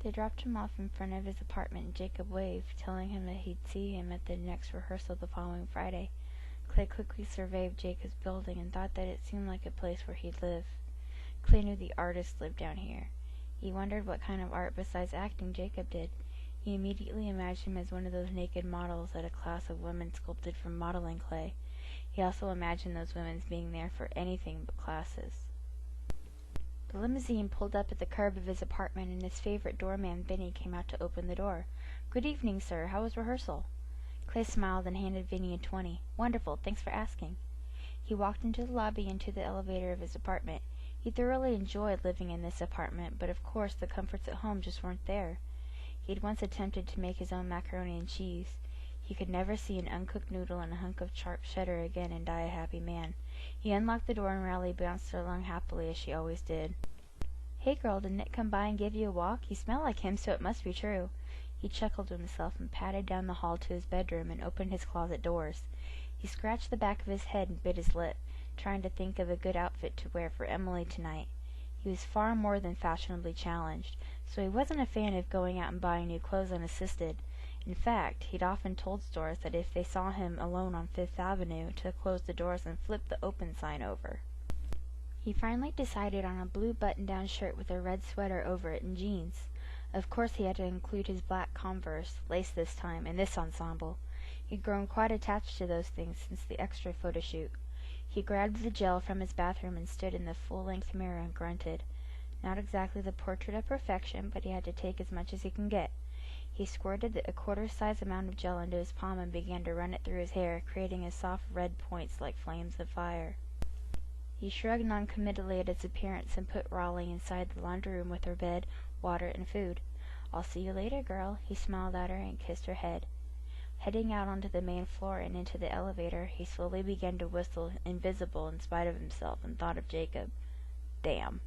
They dropped him off in front of his apartment, and Jacob waved, telling him that he'd see him at the next rehearsal the following Friday. Clay quickly surveyed Jacob's building and thought that it seemed like a place where he'd live. Clay knew the artists lived down here. He wondered what kind of art besides acting Jacob did. He immediately imagined him as one of those naked models that a class of women sculpted from modeling clay. He also imagined those women being there for anything but classes. The limousine pulled up at the curb of his apartment, and his favorite doorman, Vinny, came out to open the door. "Good evening, sir. How was rehearsal?" Clay smiled and handed Vinny a 20. "Wonderful. Thanks for asking." He walked into the lobby and to the elevator of his apartment. He thoroughly enjoyed living in this apartment, but of course the comforts at home just weren't there. He'd once attempted to make his own macaroni and cheese. He could never see an uncooked noodle and a hunk of sharp cheddar again and die a happy man. He unlocked the door and Riley bounced along happily as she always did. "Hey, girl, did Nick come by and give you a walk? You smell like him, so it must be true." He chuckled to himself and padded down the hall to his bedroom and opened his closet doors. He scratched the back of his head and bit his lip, trying to think of a good outfit to wear for Emily tonight. He was far more than fashionably challenged, so he wasn't a fan of going out and buying new clothes unassisted. In fact, he'd often told stores that if they saw him alone on Fifth Avenue, to close the doors and flip the open sign over. He finally decided on a blue button-down shirt with a red sweater over it and jeans. Of course he had to include his black Converse, lace this time, in this ensemble. He'd grown quite attached to those things since the extra photo shoot. He grabbed the gel from his bathroom and stood in the full-length mirror and grunted. Not exactly the portrait of perfection, but he had to take as much as he can get. He squirted a quarter-size amount of gel into his palm and began to run it through his hair, creating a soft red points like flames of fire. He shrugged noncommittally at his appearance and put Raleigh inside the laundry room with her bed, water, and food. "I'll see you later, girl." He smiled at her and kissed her head. Heading out onto the main floor and into the elevator, he slowly began to whistle Invisible in spite of himself and thought of Jacob. Damn.